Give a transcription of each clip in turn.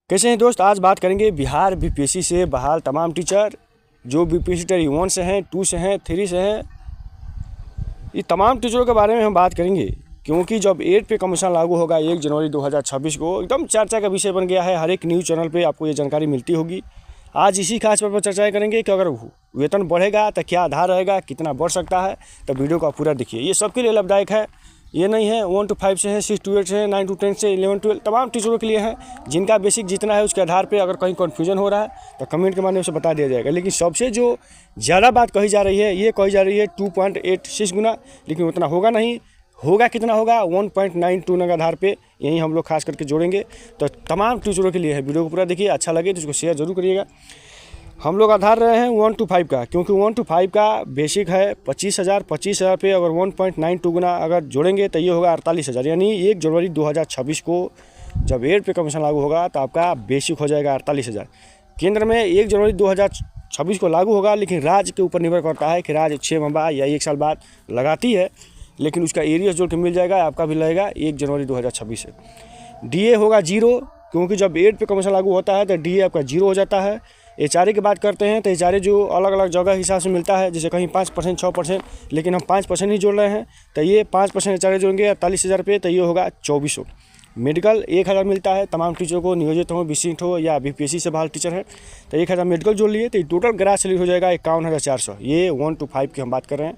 कैसे हैं दोस्त। आज बात करेंगे बिहार बीपीएससी से बहाल तमाम टीचर जो बीपीएससी टियर 1 से हैं, 2 से हैं, 3 से हैं। ये तमाम टीचरों के बारे में हम बात करेंगे क्योंकि जब 8 पे कमीशन लागू होगा 1 जनवरी 2026 को, एकदम चर्चा का विषय बन गया है। हर एक न्यूज़ चैनल पे आपको ये जानकारी मिलती होगी। आज इसी खास पर चर्चा करेंगे कि अगर वेतन बढ़ेगा तो क्या आधार रहेगा, कितना बढ़ सकता है। तो वीडियो को पूरा देखिए। ये सबके लिए लाभदायक है। ये नहीं है 1 to 5 से है, 6 to 8 से है, 9 to 10 से, 11 to 12 तमाम टीचरों के लिए है। जिनका बेसिक जितना है उसके आधार पे अगर कहीं कन्फ्यूजन हो रहा है तो कमेंट के माध्यम से बता दिया जाएगा। लेकिन सबसे जो ज़्यादा बात कही जा रही है, ये कही जा रही है 2.86 गुना, लेकिन उतना होगा नहीं। होगा कितना होगा 1.92 के आधार पे, यही हम लोग खास करके जोड़ेंगे। तो तमाम टीचरों के लिए है। वीडियो को पूरा देखिए। अच्छा लगे तो इसको शेयर जरूर करिएगा। हम लोग आधार रहे हैं 1 to 5 का, क्योंकि 1 to 5 का बेसिक है 25,000 पे अगर 1.92 गुना अगर जोड़ेंगे तो ये होगा 48,000। यानी 1 जनवरी 2026 को जब 8 पे कमीशन लागू होगा तो आपका बेसिक हो जाएगा 48,000। केंद्र में 1 जनवरी 2026 को लागू होगा, लेकिन राज्य के ऊपर निर्भर करता है कि राज्य 6 माह बाद या 1 साल बाद लगाती है, लेकिन उसका एरिया जोड़ के मिल जाएगा। आपका भी लगेगा 1 जनवरी 2026 से। डीए होगा 0, क्योंकि जब 8 पे कमीशन लागू होता है तो डीए आपका 0 हो जाता है। एचआरए की बात करते हैं तो एचआरए जो अलग अलग जगह के हिसाब से मिलता है, जैसे कहीं 5%, 6%, लेकिन हम 5% ही जोड़ रहे हैं। तो ये 5% एचआरए जोड़ेंगे 48,000 पे, तो ये होगा 2400। मेडिकल 1,000 मिलता है तमाम टीचरों को, नियोजित हो, विशिष्ट हो या बीपीएससी से बहाल टीचर है। तो 1,000 मेडिकल जोड़ लिए तो टोटल ग्रास सैलरी हो जाएगा 51,400। ये 1 to 5 की हम बात कर रहे हैं।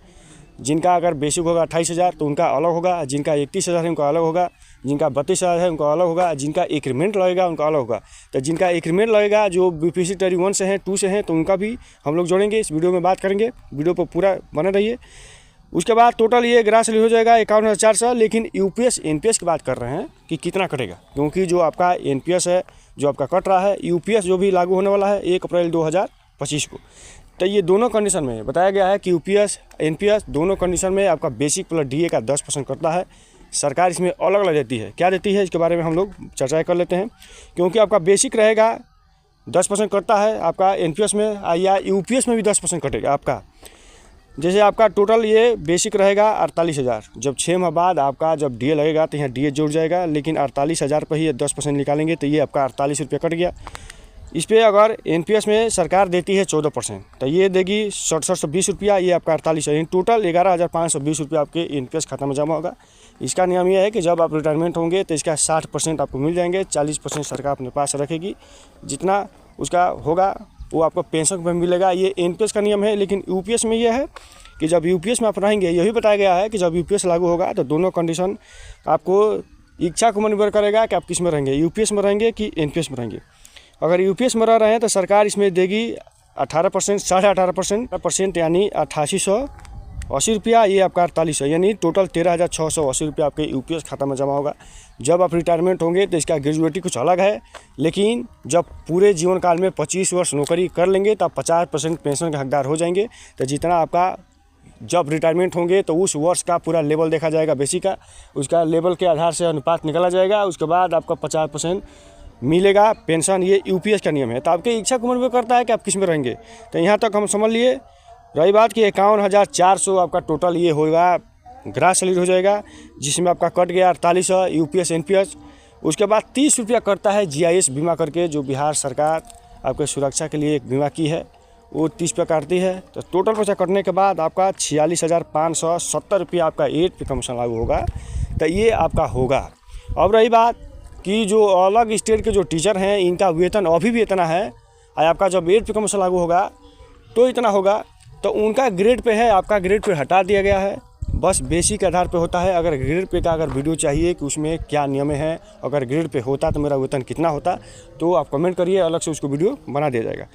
जिनका अगर बेसिक होगा 28,000 तो उनका अलग होगा, जिनका 31,000 है उनका अलग होगा, जिनका 32,000 है उनका अलग होगा, जिनका इंक्रीमेंट लगेगा उनका अलग होगा। तो जिनका इंक्रीमेंट लगेगा जो बीपीएससी टियर 1 से हैं, 2 से हैं, तो उनका भी हम लोग जोड़ेंगे। इस वीडियो में बात करेंगे। वीडियो पर पूरा बने रहिए। उसके बाद टोटल ये ग्रास सैलरी हो जाएगा 51,400। लेकिन यूपीएस एनपीएस की बात कर रहे हैं कि कितना कटेगा, क्योंकि जो आपका एनपीएस है जो आपका कट रहा है, यूपीएस जो भी लागू होने वाला है 1 अप्रैल 2025 को। तो ये दोनों कंडीशन में बताया गया है कि यूपीएस एनपीएस दोनों कंडीशन में आपका बेसिक प्लस डीए का 10% करता है। सरकार इसमें अलग अलग देती है। क्या देती है इसके बारे में हम लोग चर्चा कर लेते हैं। क्योंकि आपका बेसिक रहेगा 10% कटता है आपका एनपीएस में, या यूपीएस में भी 10% कटेगा आपका। जैसे आपका टोटल ये बेसिक रहेगा 48,000। जब 6 माह बाद आपका जब डीए लगेगा तो यहाँ डीए जुड़ जाएगा, लेकिन 48,000 पर ही 10% निकालेंगे तो ये आपका 48 रुपये कट गया। इस पर अगर एनपीएस में सरकार देती है 14%, तो ये देगी 6720 रुपया, ये आपका 48 है। टोटल 11,520 रुपया आपके एनपीएस खाता में जमा होगा। इसका नियम यह है कि जब आप रिटायरमेंट होंगे तो इसका 60% आपको मिल जाएंगे, 40% सरकार अपने पास रखेगी। जितना उसका होगा वो आपको पेंशन में मिलेगा। ये एनपीएस का नियम है। लेकिन यूपीएस में यह है कि जब यूपीएस में आप रहेंगे, यही बताया गया है कि जब यूपीएस लागू होगा तो दोनों कंडीशन आपको इच्छा को निर्भर करेगा कि आप किस में रहेंगे, यूपीएस में रहेंगे कि एनपीएस में रहेंगे। अगर यूपीएस में रह रहे हैं तो सरकार इसमें देगी 18%, 18.5%, यानी 8,880 रुपया। ये आपका 48 है, यानी टोटल 13,680 रुपया आपके यूपीएस खाता में जमा होगा। जब आप रिटायरमेंट होंगे तो इसका ग्रेजुएटी कुछ अलग है, लेकिन जब पूरे जीवन काल में 25 वर्ष नौकरी कर लेंगे तो आप 50% पेंशन के हकदार हो जाएंगे। तो जितना आपका जब रिटायरमेंट होंगे तो उस वर्ष का पूरा लेवल देखा जाएगा बेसिक का, उसका लेवल के आधार से अनुपात निकाला जाएगा। उसके बाद आपका 50% मिलेगा पेंशन। ये यूपीएस का नियम है। तो आपकी इच्छा को निर्भर करता है कि आप किस में रहेंगे। तो यहाँ तक हम समझ लिए। रही बात कि 51,400 आपका टोटल ये होगा ग्रास सैलरी हो जाएगा, जिसमें आपका कट गया 48 यूपीएस एनपीएस। उसके बाद 30 रुपया करता है जीआईएस बीमा करके, जो बिहार सरकार आपके सुरक्षा के लिए एक बीमा की है, वो 30 रुपया काटती है। तो टोटल पैसा कटने के बाद आपका 46,570 रुपया आपका 8 पे कमीशन लागू होगा। तो ये आपका होगा। अब रही बात कि जो अलग स्टेट के जो टीचर हैं इनका वेतन अभी भी इतना है, आपका जब 8 पे कमीशन लागू होगा तो इतना होगा। तो उनका ग्रेड पे है, आपका ग्रेड पे हटा दिया गया है। बस बेसिक के आधार पे होता है। अगर ग्रेड पे का अगर वीडियो चाहिए कि उसमें क्या नियम है, अगर ग्रेड पे होता तो मेरा वेतन कितना होता, तो आप कमेंट करिए, अलग से उसको वीडियो बना दिया जाएगा।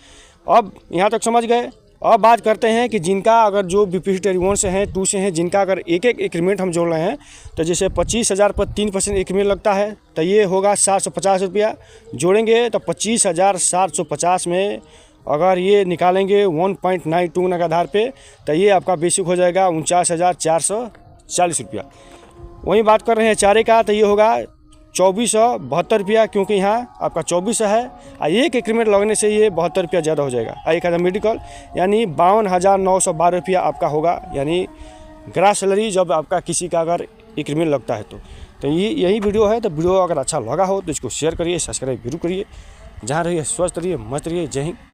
अब यहाँ तक समझ गए। अब बात करते हैं कि जिनका अगर जो बीपीएससी टियर 1 से हैं, 2 से हैं, जिनका अगर एक इंक्रीमेंट हम जोड़ रहे हैं, तो जैसे 25,000 पर 3% इंक्रीमेंट लगता है तो ये होगा 750 रुपया। जोड़ेंगे तो 25,750 में अगर ये निकालेंगे 1.92 के आधार पे, तो ये आपका बेसिक हो जाएगा 49,440 रुपया। वहीं बात कर रहे हैं चारे का, तो ये होगा 2472 रुपया, क्योंकि यहाँ आपका 24 है और एक इंक्रीमेंट लगने से ये 72 रुपया ज़्यादा हो जाएगा। 1,000 मेडिकल यानी 52,912 रुपया आपका होगा, यानी ग्रास सैलरी जब आपका किसी का अगर इंक्रीमेंट लगता है तो। यही वीडियो है। तो वीडियो अगर अच्छा लगा हो तो इसको शेयर करिए, सब्सक्राइब जरूर करिए। जहाँ रहिए स्वस्थ रहिए, मस्त रहिए। जय हिंद।